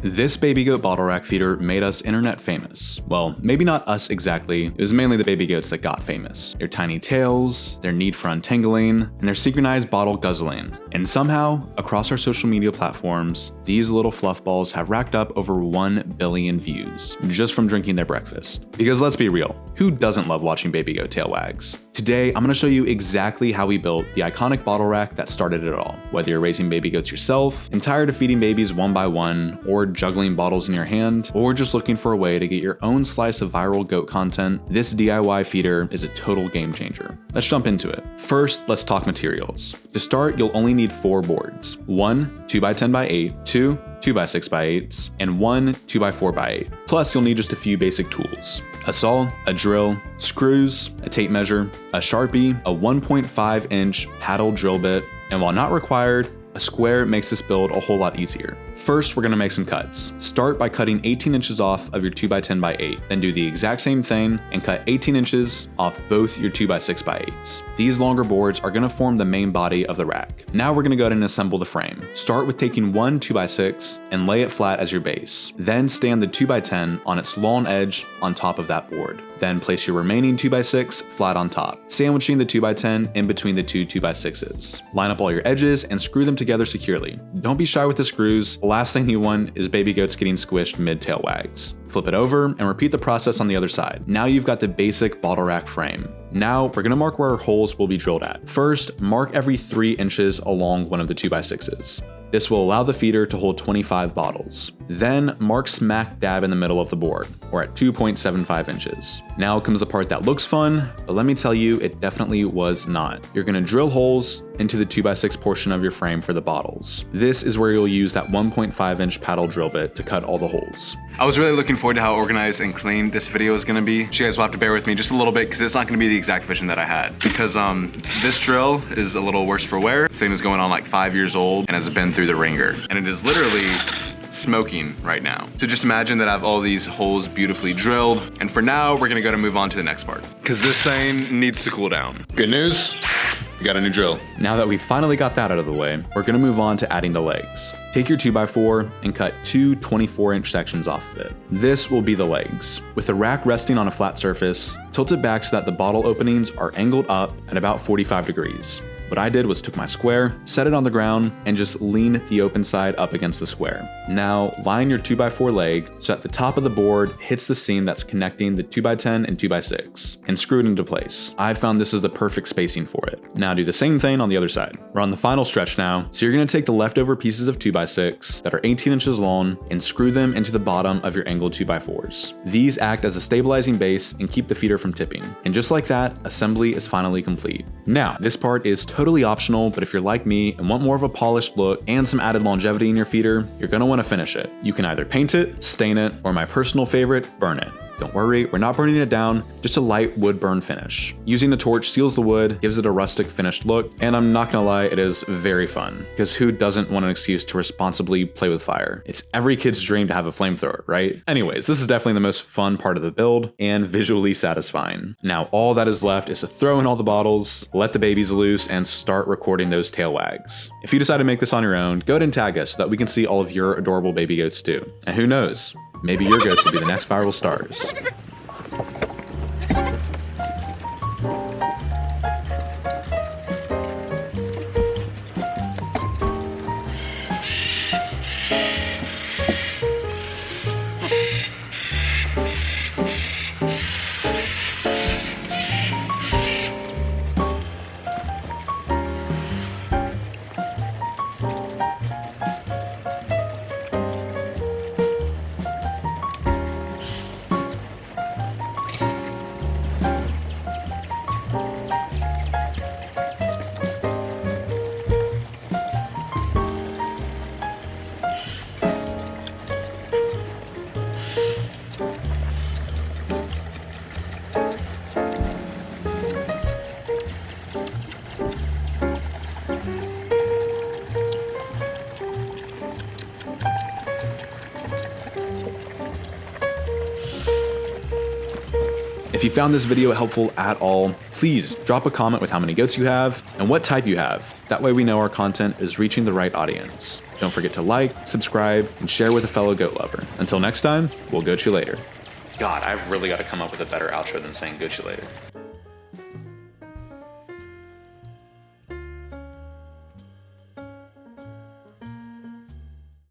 This baby goat bottle rack feeder made us internet famous. Well, maybe not us exactly, it was mainly the baby goats that got famous. Their tiny tails, their need for untangling, and their synchronized bottle guzzling. And somehow, across our social media platforms, these little fluff balls have racked up over 1 billion views, just from drinking their breakfast. Because let's be real, who doesn't love watching baby goat tail wags? Today, I'm gonna show you exactly how we built the iconic bottle rack that started it all. Whether you're raising baby goats yourself, and tired of feeding babies one by one, or juggling bottles in your hand, or just looking for a way to get your own slice of viral goat content, this DIY feeder is a total game changer. Let's jump into it. First, let's talk materials. To start, you'll only need 4 boards. 1 2x10x8, 2 2x6x8s, and 1 2x4x8. Plus, you'll need just a few basic tools. A saw, a drill, screws, a tape measure, a Sharpie, a 1.5-inch paddle drill bit, and while not required, a square makes this build a whole lot easier. First, we're gonna make some cuts. Start by cutting 18 inches off of your 2x10x8, then do the exact same thing and cut 18 inches off both your 2x6x8s. These longer boards are gonna form the main body of the rack. Now we're gonna go ahead and assemble the frame. Start with taking one 2x6 and lay it flat as your base. Then stand the 2x10 on its long edge on top of that board. Then place your remaining 2x6 flat on top, sandwiching the 2x10 in between the two 2x6s. Line up all your edges and screw them together securely. Don't be shy with the screws. The last thing you want is baby goats getting squished mid-tail wags. Flip it over and repeat the process on the other side. Now you've got the basic bottle rack frame. Now we're gonna mark where our holes will be drilled at. First, mark every 3 inches along one of the 2x6s. This will allow the feeder to hold 25 bottles. Then mark smack dab in the middle of the board, or at 2.75 inches. Now comes the part that looks fun, but let me tell you, it definitely was not. You're gonna drill holes into the 2x6 portion of your frame for the bottles. This is where you'll use that 1.5-inch paddle drill bit to cut all the holes. I was really looking forward to how organized and clean this video is gonna be. So you guys will have to bear with me just a little bit because it's not gonna be the exact vision that I had. Because this drill is a little worse for wear. This thing is going on like 5 years old and has been through the ringer. And it is literally smoking right now. So just imagine that I have all these holes beautifully drilled. And for now, we're gonna go to move on to the next part because this thing needs to cool down. Good news, we got a new drill. Now that we finally got that out of the way, we're gonna move on to adding the legs. Take your 2x4 and cut 2 24-inch sections off of it. This will be the legs. With the rack resting on a flat surface, tilt it back so that the bottle openings are angled up at about 45 degrees. What I did was took my square, set it on the ground, and just lean the open side up against the square. Now, line your 2x4 leg so that the top of the board hits the seam that's connecting the 2x10 and 2x6, and screw it into place. I found this is the perfect spacing for it. Now do the same thing on the other side. We're on the final stretch now, so you're gonna take the leftover pieces of 2x6 that are 18 inches long and screw them into the bottom of your angled 2x4s. These act as a stabilizing base and keep the feeder from tipping. And just like that, assembly is finally complete. Now, this part is totally optional, but if you're like me and want more of a polished look and some added longevity in your feeder, you're gonna wanna finish it. You can either paint it, stain it, or my personal favorite, burn it. Don't worry, we're not burning it down, just a light wood burn finish. Using the torch seals the wood, gives it a rustic finished look, and I'm not gonna lie, it is very fun, because who doesn't want an excuse to responsibly play with fire? It's every kid's dream to have a flamethrower, right? Anyways, this is definitely the most fun part of the build, and visually satisfying. Now, all that is left is to throw in all the bottles, let the babies loose, and start recording those tail wags. If you decide to make this on your own, go ahead and tag us so that we can see all of your adorable baby goats too. And who knows? Maybe your goats will be the next viral stars. If you found this video helpful at all, please drop a comment with how many goats you have and what type you have. That way we know our content is reaching the right audience. Don't forget to like, subscribe, and share with a fellow goat lover. Until next time, we'll goat you later. God, I've really got to come up with a better outro than saying goat you later.